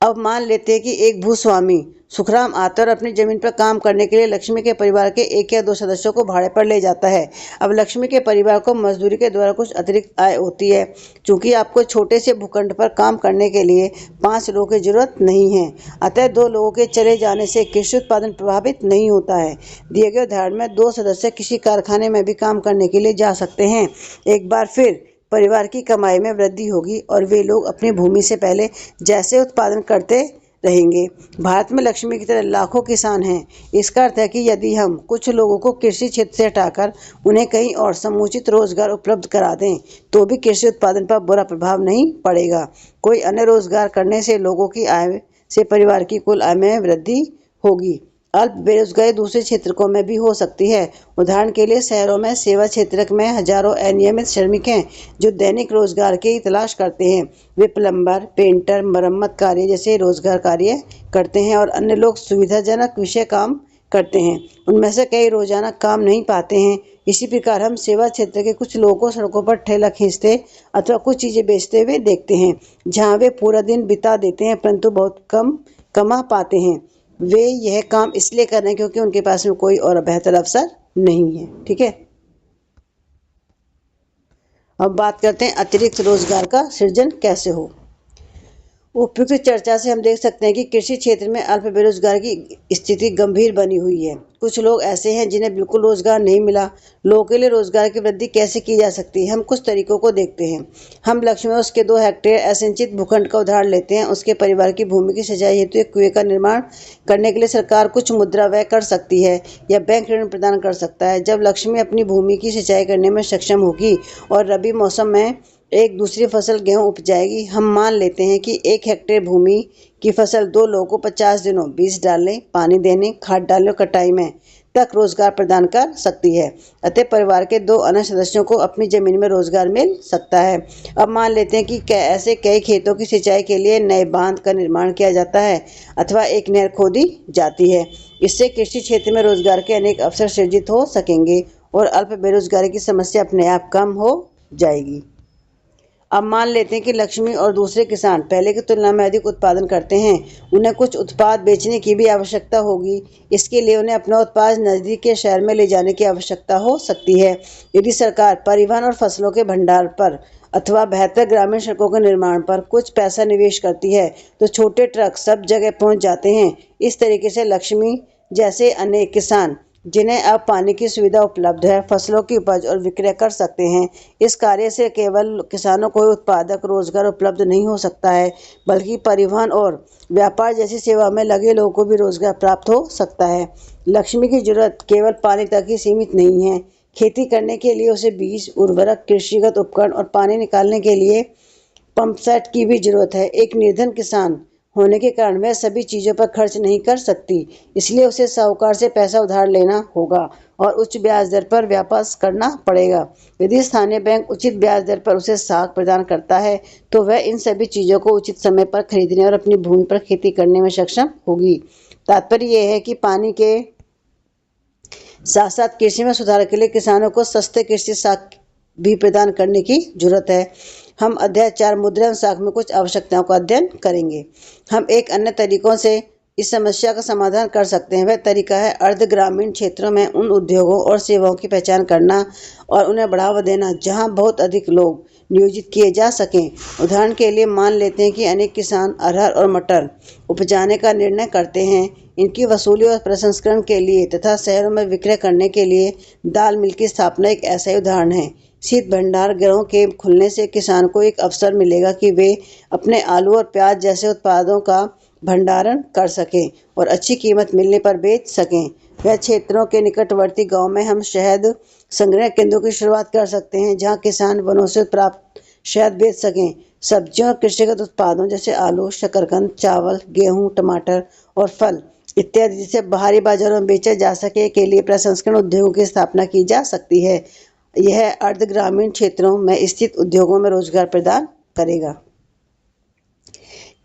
अब मान लेते हैं कि एक भूस्वामी सुखराम आता और अपनी जमीन पर काम करने के लिए लक्ष्मी के परिवार के 1 या 2 सदस्यों को भाड़े पर ले जाता है। अब लक्ष्मी के परिवार को मजदूरी के द्वारा कुछ अतिरिक्त आय होती है। चूंकि आपको छोटे से भूखंड पर काम करने के लिए 5 लोगों की जरूरत नहीं है, अतः 2 लोगों के चले जाने से कृषि उत्पादन प्रभावित नहीं होता है। दिए गए उदाहरण में 2 सदस्य किसी कारखाने में भी काम करने के लिए जा सकते हैं। एक बार फिर परिवार की कमाई में वृद्धि होगी और वे लोग अपनी भूमि से पहले जैसे उत्पादन करते रहेंगे। भारत में लक्ष्मी की तरह लाखों किसान हैं। इसका अर्थ है कि यदि हम कुछ लोगों को कृषि क्षेत्र से हटाकर उन्हें कहीं और समुचित रोजगार उपलब्ध करा दें तो भी कृषि उत्पादन पर बुरा प्रभाव नहीं पड़ेगा। कोई अन्य रोजगार करने से लोगों की आय से परिवार की कुल आय में वृद्धि होगी। अल्प बेरोजगारी दूसरे क्षेत्रों में भी हो सकती है। उदाहरण के लिए शहरों में सेवा क्षेत्र में हजारों अनियमित श्रमिक हैं जो दैनिक रोजगार की तलाश करते हैं। वे प्लम्बर, पेंटर, मरम्मत कार्य जैसे रोजगार कार्य करते हैं और अन्य लोग सुविधाजनक विषय काम करते हैं। उनमें से कई रोजाना काम नहीं पाते हैं। इसी प्रकार हम सेवा क्षेत्र के कुछ लोगों को सड़कों पर ठेला खींचते अथवा कुछ चीजें बेचते हुए देखते हैं, जहाँ वे पूरा दिन बिता देते हैं परंतु बहुत कम कमा पाते हैं। वे यह काम इसलिए कर रहे हैं क्योंकि उनके पास में कोई और बेहतर अवसर नहीं है, ठीक है। अब बात करते हैं अतिरिक्त रोजगार का सृजन कैसे हो। उपयुक्त चर्चा से हम देख सकते हैं कि कृषि क्षेत्र में अल्प बेरोजगार की स्थिति गंभीर बनी हुई है। कुछ लोग ऐसे हैं जिन्हें बिल्कुल रोजगार नहीं मिला। लोगों के लिए रोजगार की वृद्धि कैसे की जा सकती है, हम कुछ तरीकों को देखते हैं। हम लक्ष्मी में उसके 2 हेक्टेयर असिंचित भूखंड का उदाहरण लेते हैं। उसके परिवार की भूमि की सिंचाई हेतु एक कुएं का निर्माण करने के लिए सरकार कुछ मुद्रा व्यय कर सकती है या बैंक ऋण प्रदान कर सकता है। जब लक्ष्मी अपनी भूमि की सिंचाई करने में सक्षम होगी और रबी मौसम में एक दूसरी फसल गेहूं उपजाएगी, हम मान लेते हैं कि 1 हेक्टेयर भूमि की फसल 2 लोगों को 50 दिनों बीज डालने, पानी देने, खाद डालने और कटाई में तक रोजगार प्रदान कर सकती है। अतः परिवार के 2 अन्य सदस्यों को अपनी जमीन में रोजगार मिल सकता है। अब मान लेते हैं कि ऐसे कई खेतों की सिंचाई के लिए नए बांध का निर्माण किया जाता है अथवा एक नहर खोदी जाती है। इससे कृषि क्षेत्र में रोजगार के अनेक अवसर सृजित हो सकेंगे और अल्प बेरोजगारी की समस्या अपने आप कम हो जाएगी। अब मान लेते हैं कि लक्ष्मी और दूसरे किसान पहले की तुलना में अधिक उत्पादन करते हैं। उन्हें कुछ उत्पाद बेचने की भी आवश्यकता होगी। इसके लिए उन्हें अपना उत्पाद नजदीक के शहर में ले जाने की आवश्यकता हो सकती है। यदि सरकार परिवहन और फसलों के भंडार पर अथवा बेहतर ग्रामीण सड़कों के निर्माण पर कुछ पैसा निवेश करती है तो छोटे ट्रक सब जगह पहुंच जाते हैं। इस तरीके से लक्ष्मी जैसे अनेक किसान जिन्हें अब पानी की सुविधा उपलब्ध है, फसलों की उपज और विक्रय कर सकते हैं। इस कार्य से केवल किसानों को उत्पादक रोजगार उपलब्ध नहीं हो सकता है, बल्कि परिवहन और व्यापार जैसी सेवा में लगे लोगों को भी रोजगार प्राप्त हो सकता है। लक्ष्मी की जरूरत केवल पानी तक ही सीमित नहीं है। खेती करने के लिए उसे बीज, उर्वरक, कृषिगत उपकरण और पानी निकालने के लिए पंप सेट की भी जरूरत है। एक निर्धन किसान होने के कारण वह सभी चीजों पर खर्च नहीं कर सकती, इसलिए उसे साहूकार से पैसा उधार लेना होगा और उच्च ब्याज दर पर व्यापार करना पड़ेगा। यदि स्थानीय बैंक उचित ब्याज दर पर उसे साख प्रदान करता है तो वह इन सभी चीजों को उचित समय पर खरीदने और अपनी भूमि पर खेती करने में सक्षम होगी। तात्पर्य यह है कि पानी के साथ साथ कृषि में सुधार के लिए किसानों को सस्ते कृषि साख भी प्रदान करने की जरूरत है। हम अध्याय 4 मुद्रा साख में कुछ आवश्यकताओं का अध्ययन करेंगे। हम एक अन्य तरीकों से इस समस्या का समाधान कर सकते हैं। वह तरीका है अर्ध ग्रामीण क्षेत्रों में उन उद्योगों और सेवाओं की पहचान करना और उन्हें बढ़ावा देना जहां बहुत अधिक लोग नियोजित किए जा सकें। उदाहरण के लिए मान लेते हैं कि अनेक किसान अरहर और मटर उपजाने का निर्णय करते हैं। इनकी वसूली और प्रसंस्करण के लिए तथा शहरों में विक्रय करने के लिए दाल मिल की स्थापना एक ऐसा ही उदाहरण है। शीत भंडार गृहों के खुलने से किसान को एक अवसर मिलेगा कि वे अपने आलू और प्याज जैसे उत्पादों का भंडारण कर सकें और अच्छी कीमत मिलने पर बेच सकें। वह क्षेत्रों के निकटवर्ती गांव में हम शहद संग्रह केंद्रों की शुरुआत कर सकते हैं, जहां किसान वनों से प्राप्त शहद बेच सकें। सब्जियों और कृषिगत उत्पादों जैसे आलू, शकरकंद, चावल, गेहूं, टमाटर और फल इत्यादि जिसे बाहरी बाजारों में बेचा जा सके के लिए प्रसंस्करण उद्योगों की स्थापना की जा सकती है। यह अर्ध ग्रामीण क्षेत्रों में स्थित उद्योगों में रोजगार प्रदान करेगा।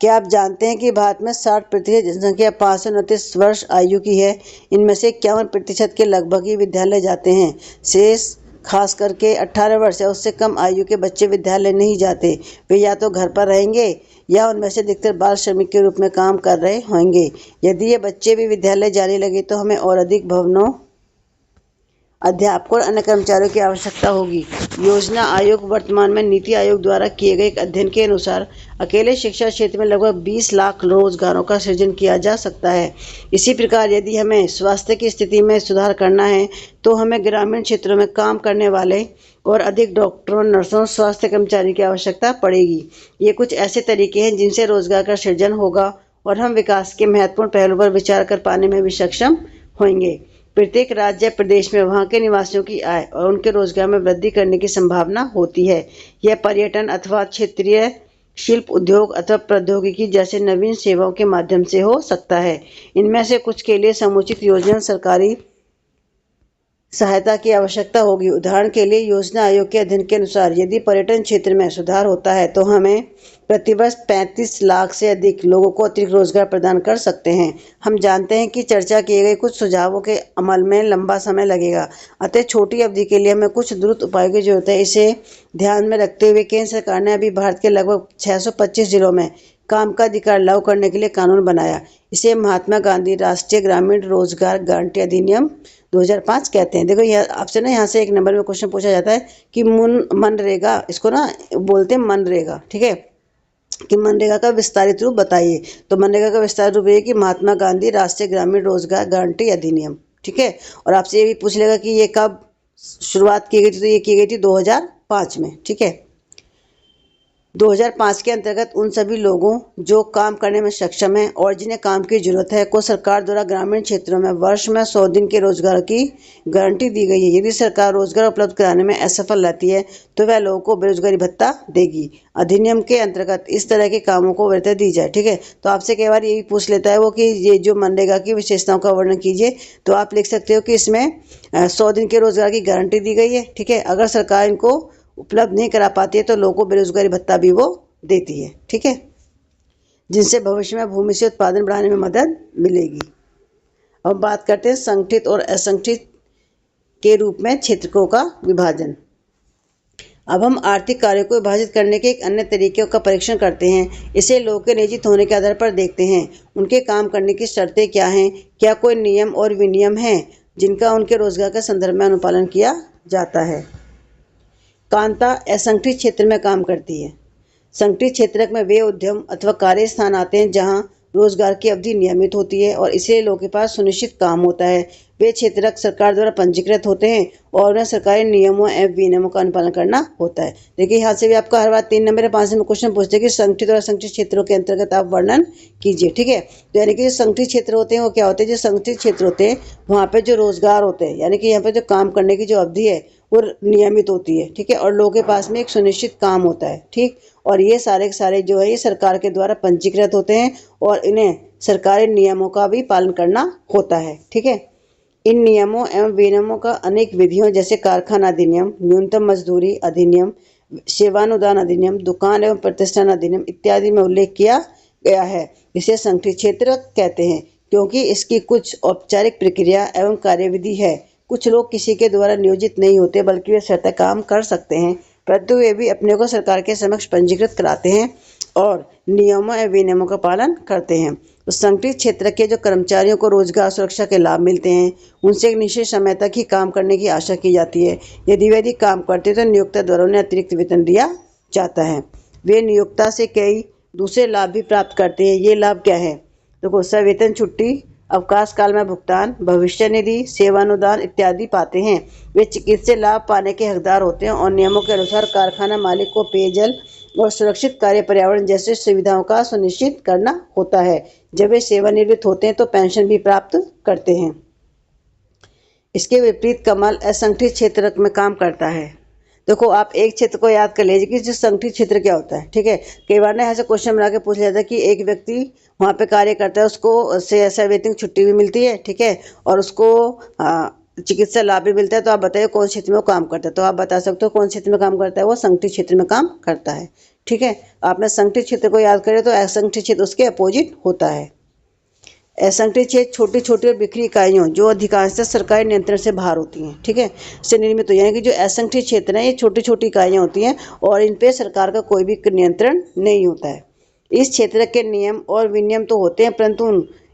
क्या आप जानते हैं कि भारत में 60% जनसंख्या 5 से 29 वर्ष आयु की है? इनमें से 51% के लगभग ही विद्यालय जाते हैं। शेष खास करके 18 वर्ष या उससे कम आयु के बच्चे विद्यालय नहीं जाते। वे या तो घर पर रहेंगे या उनमें से अधिकतर बाल श्रमिक के रूप में काम कर रहे होंगे। यदि ये बच्चे भी विद्यालय जाने लगे तो हमें और अधिक भवनों, अध्यापकों और अन्य कर्मचारियों की आवश्यकता होगी। योजना आयोग वर्तमान में नीति आयोग द्वारा किए गए एक अध्ययन के अनुसार अकेले शिक्षा क्षेत्र में लगभग 20 लाख रोजगारों का सृजन किया जा सकता है। इसी प्रकार यदि हमें स्वास्थ्य की स्थिति में सुधार करना है तो हमें ग्रामीण क्षेत्रों में काम करने वाले और अधिक डॉक्टरों, नर्सों, स्वास्थ्य कर्मचारी की आवश्यकता पड़ेगी। ये कुछ ऐसे तरीके हैं जिनसे रोजगार का सृजन होगा और हम विकास के महत्वपूर्ण पहलू पर विचार कर पाने में भी सक्षम होंगे। प्रत्येक राज्य या प्रदेश में वहां के निवासियों की आय और उनके रोजगार में वृद्धि करने की संभावना होती है। यह पर्यटन अथवा क्षेत्रीय शिल्प उद्योग अथवा प्रौद्योगिकी जैसे नवीन सेवाओं के माध्यम से हो सकता है। इनमें से कुछ के लिए समुचित योजना सरकारी सहायता की आवश्यकता होगी। उदाहरण के लिए योजना आयोग के अध्ययन के अनुसार यदि पर्यटन क्षेत्र में सुधार होता है तो हमें प्रतिवर्ष 35 लाख से अधिक लोगों को अतिरिक्त रोजगार प्रदान कर सकते हैं। हम जानते हैं कि चर्चा किए गए कुछ सुझावों के अमल में लंबा समय लगेगा, अतः छोटी अवधि के लिए हमें कुछ द्रुत उपायों की जरूरत है। इसे ध्यान में रखते हुए केंद्र सरकार ने अभी भारत के लगभग 625 जिलों में काम का अधिकार लागू करने के लिए कानून बनाया। इसे महात्मा गांधी राष्ट्रीय ग्रामीण रोजगार गारंटी अधिनियम 2005 कहते हैं। देखो यह आपसे ना यहाँ से एक नंबर में क्वेश्चन पूछा जाता है कि मनरेगा, इसको ना बोलते हैं मनरेगा, ठीक है, कि मनरेगा का विस्तारित रूप बताइए। तो मनरेगा का विस्तारित रूप ये कि महात्मा गांधी राष्ट्रीय ग्रामीण रोजगार गारंटी अधिनियम, ठीक है। और आपसे ये भी पूछ लेगा कि ये कब शुरुआत की गई थी, तो ये की गई थी 2005 में, ठीक है। 2005 के अंतर्गत उन सभी लोगों जो काम करने में सक्षम हैं और जिन्हें काम की जरूरत है को सरकार द्वारा ग्रामीण क्षेत्रों में वर्ष में 100 दिन के रोजगार की गारंटी दी गई है। यदि सरकार रोजगार उपलब्ध कराने में असफल रहती है तो वह लोगों को बेरोजगारी भत्ता देगी। अधिनियम के अंतर्गत इस तरह के कामों को वरीयता दी जाए, ठीक है। तो आपसे कई बार ये भी पूछ लेता है वो कि ये जो मनरेगा की विशेषताओं का वर्णन कीजिए, तो आप लिख सकते हो कि इसमें 100 दिन के रोजगार की गारंटी दी गई है, ठीक है। अगर सरकार इनको उपलब्ध नहीं करा पाती है तो लोगों को बेरोजगारी भत्ता भी वो देती है, ठीक है, जिनसे भविष्य में भूमि से उत्पादन बढ़ाने में मदद मिलेगी। अब बात करते हैं संगठित और असंगठित के रूप में क्षेत्रों का विभाजन। अब हम आर्थिक कार्यों को विभाजित करने के एक अन्य तरीके का परीक्षण करते हैं। इसे लोगों के नियोजित होने के आधार पर देखते हैं। उनके काम करने की शर्तें क्या हैं, क्या कोई नियम और विनियम हैं जिनका उनके रोजगार के संदर्भ में अनुपालन किया जाता है। कांता असंगठित क्षेत्र में काम करती है। संगठित क्षेत्र में वे उद्यम अथवा कार्य स्थान आते हैं जहां रोजगार की अवधि नियमित होती है और इसलिए लोगों के पास सुनिश्चित काम होता है। वे क्षेत्रक सरकार द्वारा पंजीकृत होते हैं और उन्हें सरकारी नियमों एवं विनियमों का अनुपालन करना होता है। देखिए यहाँ से भी आपको हर बार 3 नंबर या 5 नंबर क्वेश्चन पूछते हैं कि संगठित और असंगठित क्षेत्रों के अंतर्गत आप वर्णन कीजिए, ठीक है। तो यानी कि जो संगठित क्षेत्र होते हैं वो क्या होते हैं, जो संगठित क्षेत्र होते हैं वहाँ पे जो रोजगार होते हैं, यानी कि यहाँ पे जो काम करने की जो अवधि है वो नियमित होती है, ठीक है, और लोगों के पास में एक सुनिश्चित काम होता है, ठीक। और ये सारे के सारे जो है ये सरकार के द्वारा पंजीकृत होते हैं और इन्हें सरकारी नियमों का भी पालन करना होता है, ठीक है। इन नियमों एवं विनियमों का अनेक विधियों जैसे कारखाना अधिनियम, न्यूनतम मजदूरी अधिनियम, सेवानुदान अधिनियम, दुकान एवं प्रतिष्ठान अधिनियम इत्यादि में उल्लेख किया गया है। इसे संगठित क्षेत्र कहते हैं क्योंकि इसकी कुछ औपचारिक प्रक्रिया एवं कार्यविधि है। कुछ लोग किसी के द्वारा नियोजित नहीं होते बल्कि वे स्वतः काम कर सकते हैं, परंतु वे भी अपने को सरकार के समक्ष पंजीकृत कराते हैं और नियमों एवं विनियमों का पालन करते हैं। तो संगठित क्षेत्र के जो कर्मचारियों को रोजगार सुरक्षा के लाभ मिलते हैं उनसे एक निश्चित समय तक ही काम करने की आशा की जाती है। यदि वे अधिक काम करते तो नियोक्ता द्वारा उन्हें अतिरिक्त वेतन दिया जाता है। वे नियोक्ता से कई दूसरे लाभ भी प्राप्त करते हैं। ये लाभ क्या है, देखो सवेतन छुट्टी, अवकाश काल में भुगतान, भविष्य निधि, सेवानुदान इत्यादि पाते हैं। वे चिकित्सीय लाभ पाने के हकदार होते हैं और नियमों के अनुसार कारखाना मालिक को पेयजल और सुरक्षित कार्य पर्यावरण जैसे सुविधाओं का सुनिश्चित करना होता है। जब वे सेवानिवृत्त होते हैं तो पेंशन भी प्राप्त करते हैं। इसके विपरीत कमल असंगठित क्षेत्र में काम करता है। देखो, आप एक क्षेत्र को याद कर लीजिए कि जो संगठित क्षेत्र क्या होता है। ठीक है, कई बार ना ऐसे क्वेश्चन बना के पूछा जाता है कि एक व्यक्ति वहाँ पे कार्य करता है, उसको सवैतनिक छुट्टी भी मिलती है, ठीक है, और उसको चिकित्सा लाभ भी मिलता है। तो आप बताइए कौन क्षेत्र में वो काम करता है। तो आप बता सकते हो कौन क्षेत्र में काम करता है, वो संगठित क्षेत्र में काम करता है। ठीक है, आपने संगठित क्षेत्र को याद करें तो असंगठित क्षेत्र उसके अपोजिट होता है। असंगठित क्षेत्र छोटी छोटी और बिखरी इकाइयों जो अधिकांशतः सरकारी नियंत्रण से बाहर होती हैं, ठीक है, से निर्मित हो, यानी कि जो असंगठित क्षेत्र है ये छोटी छोटी इकाइयाँ होती हैं और इन पे सरकार का कोई भी नियंत्रण नहीं होता है। इस क्षेत्र के नियम और विनियम तो होते हैं, परंतु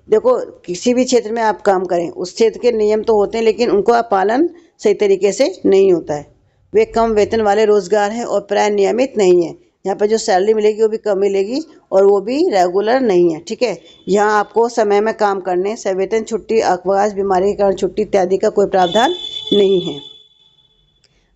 देखो, किसी भी क्षेत्र में आप काम करें उस क्षेत्र के नियम तो होते हैं, लेकिन उनको पालन सही तरीके से नहीं होता है। वे कम वेतन वाले रोजगार हैं और प्राय नियमित नहीं है। यहाँ पर जो सैलरी मिलेगी वो भी कम मिलेगी और वो भी रेगुलर नहीं है। ठीक है, यहाँ आपको समय में काम करने, सवेतन छुट्टी, अवकाश, बीमारी के कारण छुट्टी इत्यादि का कोई प्रावधान नहीं है।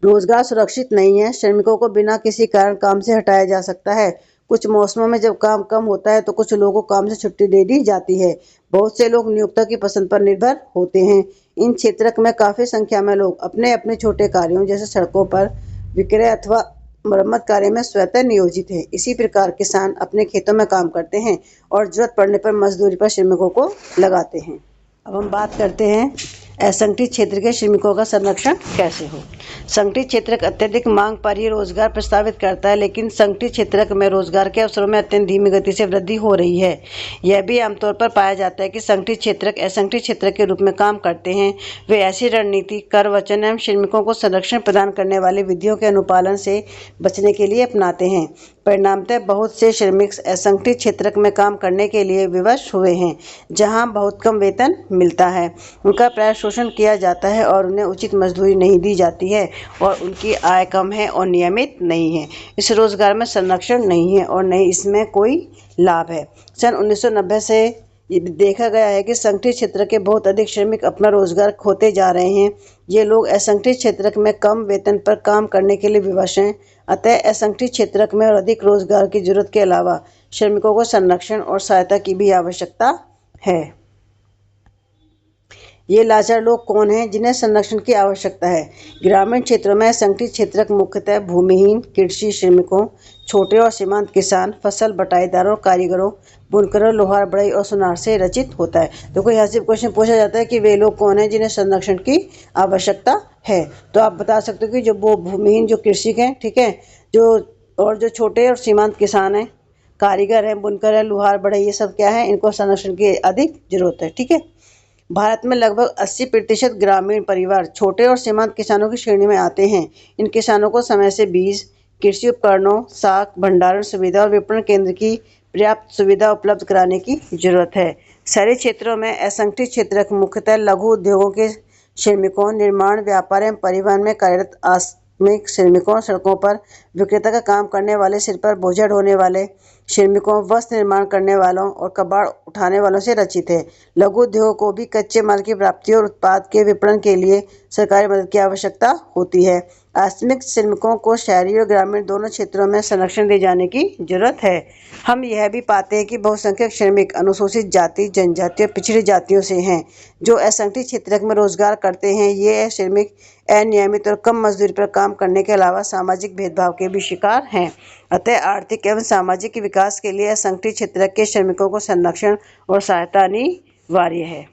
रोजगार सुरक्षित नहीं है। श्रमिकों को बिना किसी कारण काम से हटाया जा सकता है। कुछ मौसमों में जब काम कम होता है तो कुछ लोगों को काम से छुट्टी दे दी जाती है। बहुत से लोग नियोक्ता की पसंद पर निर्भर होते हैं। इन क्षेत्र में काफ़ी संख्या में लोग अपने अपने छोटे कार्यों जैसे सड़कों पर विक्रय अथवा मरम्मत कार्य में स्वतः नियोजित हैं। इसी प्रकार किसान अपने खेतों में काम करते हैं और जरूरत पड़ने पर मजदूरी पर श्रमिकों को लगाते हैं। अब हम बात करते हैं असंगठित क्षेत्र के श्रमिकों का संरक्षण कैसे हो। संगठित क्षेत्र अत्यधिक मांग पर ही रोजगार प्रस्तावित करता है, लेकिन संगठित क्षेत्र में रोजगार के अवसरों में अत्यंत धीमी गति से वृद्धि हो रही है। यह भी आमतौर पर पाया जाता है कि संगठित क्षेत्र असंगठित क्षेत्र के रूप में काम करते हैं। वे ऐसी रणनीति, कर, वचन एवं श्रमिकों को संरक्षण प्रदान करने वाली विधियों के अनुपालन से बचने के लिए अपनाते हैं। परिणामतः बहुत से श्रमिक असंगठित क्षेत्र में काम करने के लिए विवश हुए हैं, जहां बहुत कम वेतन मिलता है, उनका प्राय शोषण किया जाता है और उन्हें उचित मजदूरी नहीं दी जाती है और उनकी आय कम है और नियमित नहीं है। इस रोजगार में संरक्षण नहीं है और नहीं इसमें कोई लाभ है। सन 1990 से ये देखा गया है कि संगठित क्षेत्र के बहुत अधिक श्रमिक अपना रोजगार खोते जा रहे हैं। ये लोग असंगठित क्षेत्र में कम वेतन पर काम करने के लिए विवश हैं। अतः असंगठित क्षेत्र में और अधिक रोजगार की जरूरत के अलावा श्रमिकों को संरक्षण और सहायता की भी आवश्यकता है। ये लाचार लोग कौन हैं जिन्हें संरक्षण की आवश्यकता है? ग्रामीण क्षेत्रों में असंगठित क्षेत्र मुख्यतः भूमिहीन कृषि श्रमिकों, छोटे और सीमांत किसान, फसल बटाईदारों, कारीगरों, बुनकरों, लोहार, बढ़ई और सुनार से रचित होता है। तो कोई यहाँ से क्वेश्चन पूछा जाता है कि वे लोग कौन हैं जिन्हें संरक्षण की आवश्यकता है। तो आप बता सकते हो कि जो वो भूमिहीन जो कृषक हैं, ठीक है, जो छोटे और सीमांत किसान हैं, कारीगर हैं, बुनकर हैं, लोहार, बढ़ई, ये सब क्या है, इनको संरक्षण की अधिक जरूरत है। ठीक है, भारत में लगभग 80% ग्रामीण परिवार छोटे और सीमांत किसानों की श्रेणी में आते हैं। इन किसानों को समय से बीज, कृषि उपकरणों, साख, भंडारण सुविधा और विपणन केंद्र की पर्याप्त सुविधा उपलब्ध कराने की जरूरत है। शहरी क्षेत्रों में असंगठित क्षेत्र मुख्यतः लघु उद्योगों के श्रमिकों, निर्माण, व्यापार एवं परिवहन में कार्यरत आश्रमिक श्रमिकों, सड़कों पर विक्रेता का काम करने वाले, सिर पर बोझ ढोने वाले श्रमिकों, वस्त्र निर्माण करने वालों और कबाड़ उठाने वालों से रचित है। लघु उद्योग को भी कच्चे माल की प्राप्ति और उत्पाद के विपणन के लिए सरकारी मदद की आवश्यकता होती है। आश्रमिक श्रमिकों को शहरी और ग्रामीण दोनों क्षेत्रों में संरक्षण दिए जाने की जरूरत है। हम यह भी पाते हैं कि बहुसंख्यक श्रमिक अनुसूचित जाति, जनजाति और पिछड़ी जातियों से हैं जो असंगठित क्षेत्र में रोजगार करते हैं। ये श्रमिक अनियमित और कम मजदूरी पर काम करने के अलावा सामाजिक भेदभाव के भी शिकार हैं। अतः आर्थिक एवं सामाजिक विकास के लिए असंगठित क्षेत्र के श्रमिकों को संरक्षण और सहायता अनिवार्य है।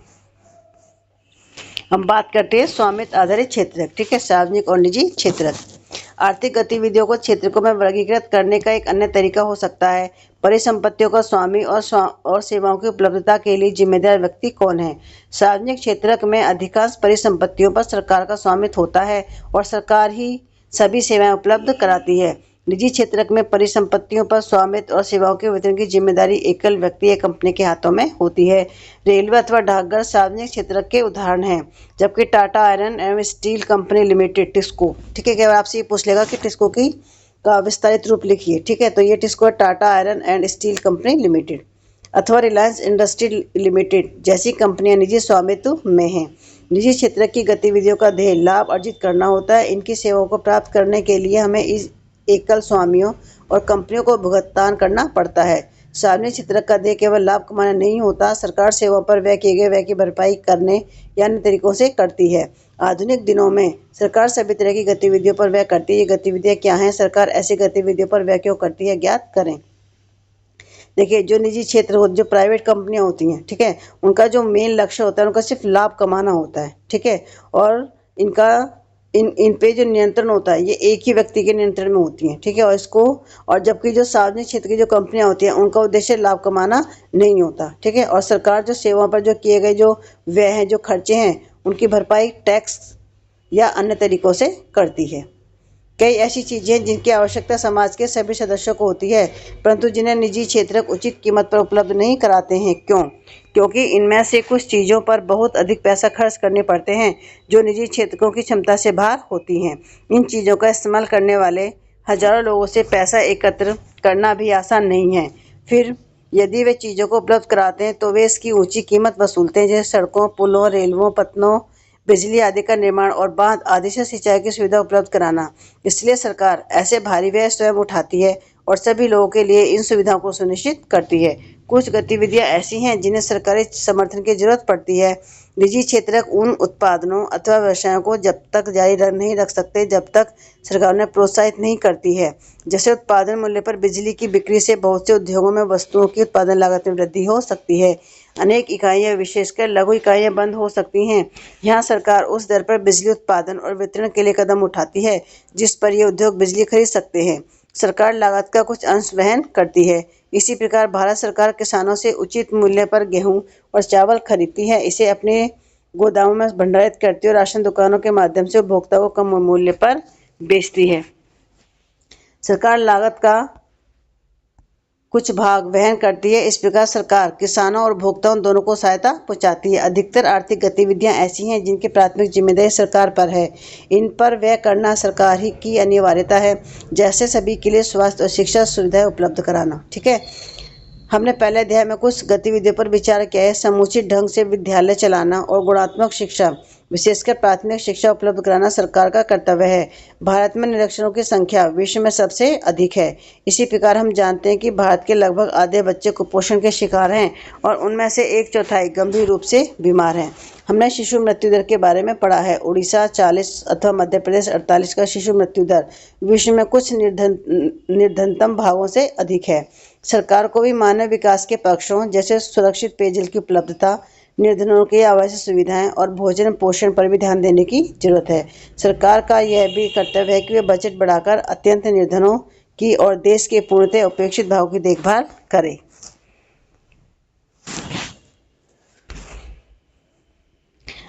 हम बात करते हैं स्वामित्व आधारित क्षेत्र। ठीक है, सार्वजनिक और निजी क्षेत्र। आर्थिक गतिविधियों को क्षेत्रों में वर्गीकृत करने का एक अन्य तरीका हो सकता है। परिसंपत्तियों का स्वामी और सेवाओं की उपलब्धता के लिए जिम्मेदार व्यक्ति कौन है? सार्वजनिक क्षेत्र में अधिकांश परिसंपत्तियों पर सरकार का स्वामित्व होता है और सरकार ही सभी सेवाएं उपलब्ध कराती है। निजी क्षेत्र में परिसंपत्तियों पर स्वामित्व और सेवाओं के वितरण की जिम्मेदारी एकल व्यक्ति या कंपनी के हाथों में होती है। रेलवे अथवा डाकघर सार्वजनिक क्षेत्र के उदाहरण हैं, जबकि टाटा आयरन एवं स्टील कंपनी लिमिटेड, टिस्को, ठीक है, क्या आपसे ये पूछ लेगा कि टिस्को का विस्तारित रूप लिखिए। ठीक है, तो ये TISCO Tata iron and steel company limited अथवा रिलायंस इंडस्ट्री लिमिटेड जैसी कंपनियां निजी स्वामित्व में हैं। निजी क्षेत्र की गतिविधियों का ध्येय लाभ अर्जित करना होता है। इनकी सेवाओं को प्राप्त करने के लिए हमें इस एकल स्वामियों और कंपनियों को भुगतान करना पड़ता है। सार्वजनिक क्षेत्र का देय केवल लाभ कमाना नहीं होता, सरकार सेवाओं पर व्यय किए गए व्यय की भरपाई करने या अन्य तरीकों से करती है। आधुनिक दिनों में सरकार सभी तरह की गतिविधियों पर व्यय करती है। ये गतिविधियाँ क्या हैं? सरकार ऐसी गतिविधियों पर व्यय क्यों करती है, ज्ञात करें। देखिए, जो निजी क्षेत्र हो, जो प्राइवेट कंपनियां होती हैं, ठीक है, उनका जो मेन लक्ष्य होता है, उनका सिर्फ लाभ कमाना होता है, ठीक है, और इनका इन पे जो नियंत्रण होता है, ये एक ही व्यक्ति के नियंत्रण में होती हैं, ठीक है, और जबकि जो सार्वजनिक क्षेत्र की जो कंपनियां होती हैं, उनका उद्देश्य लाभ कमाना नहीं होता, ठीक है, और सरकार जो सेवाओं पर जो किए गए जो व्यय हैं, जो खर्चे हैं, उनकी भरपाई टैक्स या अन्य तरीकों से करती है। कई ऐसी चीजें हैं जिनकी आवश्यकता समाज के सभी सदस्यों को होती है, परंतु जिन्हें निजी क्षेत्रक उचित कीमत पर उपलब्ध नहीं कराते हैं। क्यों? क्योंकि इनमें से कुछ चीज़ों पर बहुत अधिक पैसा खर्च करने पड़ते हैं, जो निजी क्षेत्रकों की क्षमता से बाहर होती हैं। इन चीज़ों का इस्तेमाल करने वाले हजारों लोगों से पैसा एकत्र करना भी आसान नहीं है। फिर यदि वे चीज़ों को उपलब्ध कराते हैं तो वे इसकी ऊंची कीमत वसूलते हैं, जैसे सड़कों, पुलों, रेलवों, पत्तनों, बिजली आदि का निर्माण और बांध आदि से सिंचाई की सुविधा उपलब्ध कराना। इसलिए सरकार ऐसे भारी व्यय स्वयं उठाती है और सभी लोगों के लिए इन सुविधाओं को सुनिश्चित करती है। कुछ गतिविधियां ऐसी हैं जिन्हें सरकारी समर्थन की जरूरत पड़ती है। निजी क्षेत्र उन उत्पादनों अथवा व्यवसायों को जब तक जारी नहीं रख सकते जब तक सरकार उन्हें प्रोत्साहित नहीं करती है। जैसे उत्पादन मूल्य पर बिजली की बिक्री से बहुत से उद्योगों में वस्तुओं की उत्पादन लागत में वृद्धि हो सकती है। अनेक इकाइयां, विशेषकर लघु इकाइयां बंद हो सकती हैं। यहाँ सरकार उस दर पर बिजली उत्पादन और वितरण के लिए कदम उठाती है जिस पर ये उद्योग बिजली खरीद सकते हैं। सरकार लागत का कुछ अंश वहन करती है। इसी प्रकार भारत सरकार किसानों से उचित मूल्य पर गेहूं और चावल खरीदती है, इसे अपने गोदामों में भंडारित करती है और राशन दुकानों के माध्यम से उपभोक्ता को कम मूल्य पर बेचती है। सरकार लागत का कुछ भाग वहन करती है। इस प्रकार सरकार किसानों और उपभोक्ताओं दोनों को सहायता पहुंचाती है। अधिकतर आर्थिक गतिविधियां ऐसी हैं जिनकी प्राथमिक जिम्मेदारी सरकार पर है। इन पर व्यय करना सरकार ही की अनिवार्यता है, जैसे सभी के लिए स्वास्थ्य और शिक्षा सुविधाएं उपलब्ध कराना। ठीक है, हमने पहले अध्याय में कुछ गतिविधियों पर विचार किया है। समुचित ढंग से विद्यालय चलाना और गुणात्मक शिक्षा, विशेषकर प्राथमिक शिक्षा उपलब्ध कराना सरकार का कर्तव्य है। भारत में निरक्षरों की संख्या विश्व में सबसे अधिक है। इसी प्रकार हम जानते हैं कि भारत के लगभग आधे बच्चे कुपोषण के शिकार हैं और उनमें से 1/4 गंभीर रूप से बीमार हैं। हमने शिशु मृत्यु दर के बारे में पढ़ा है। उड़ीसा 40 अथवा मध्य प्रदेश 48 का शिशु मृत्यु दर विश्व में कुछ निर्धनतम भागों से अधिक है। सरकार को भी मानव विकास के पक्षों जैसे सुरक्षित पेयजल की उपलब्धता, निर्धनों की आवासीय सुविधाएं और भोजन पोषण पर भी ध्यान देने की जरूरत है। सरकार का यह भी कर्तव्य है कि वे बजट बढ़ाकर अत्यंत निर्धनों की और देश के पूर्णतः उपेक्षित भागों की देखभाल करे।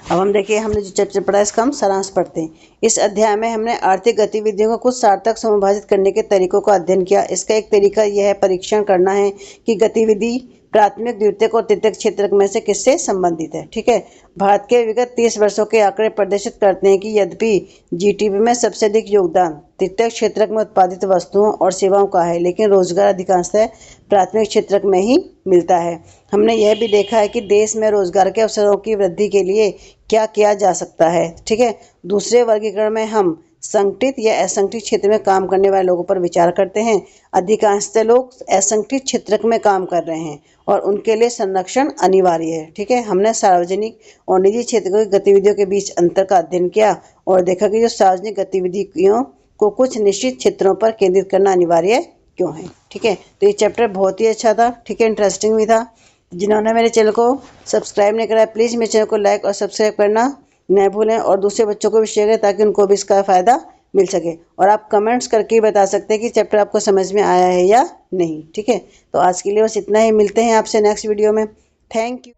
अब हम देखिए, हमने जो चैप्टर पढ़ा इसका हम सारांश पढ़ते हैं। इस अध्याय में हमने आर्थिक गतिविधियों को कुछ सार्थक समभाजित करने के तरीकों का अध्ययन किया। इसका एक तरीका यह है परीक्षण करना है कि गतिविधि प्राथमिक, द्वितीयक और तृतीयक क्षेत्र में से किससे संबंधित है। ठीक है, भारत के विगत 30 वर्षों के आंकड़े प्रदर्शित करते हैं कि यद्यपि जीडीपी में सबसे अधिक योगदान तृतीयक क्षेत्र में उत्पादित वस्तुओं और सेवाओं का है, लेकिन रोजगार अधिकांशतः प्राथमिक क्षेत्र में ही मिलता है। हमने यह भी देखा है कि देश में रोजगार के अवसरों की वृद्धि के लिए क्या किया जा सकता है। ठीक है, दूसरे वर्गीकरण में हम संगठित या असंगठित क्षेत्र में काम करने वाले लोगों पर विचार करते हैं। अधिकांशतः लोग असंगठित क्षेत्र में काम कर रहे हैं और उनके लिए संरक्षण अनिवार्य है। ठीक है, हमने सार्वजनिक और निजी क्षेत्र की गतिविधियों के बीच अंतर का अध्ययन किया और देखा कि जो सार्वजनिक गतिविधियों को कुछ निश्चित क्षेत्रों पर केंद्रित करना अनिवार्य क्यों है। ठीक है, तो ये चैप्टर बहुत ही अच्छा था। ठीक है, इंटरेस्टिंग भी था। जिन्होंने मेरे चैनल को सब्सक्राइब नहीं करा, प्लीज़ मेरे चैनल को लाइक और सब्सक्राइब करना न भूलें और दूसरे बच्चों को भी शेयर करें ताकि उनको भी इसका फ़ायदा मिल सके। और आप कमेंट्स करके ही बता सकते हैं कि चैप्टर आपको समझ में आया है या नहीं। ठीक है, तो आज के लिए बस इतना ही। मिलते हैं आपसे नेक्स्ट वीडियो में। Thank you.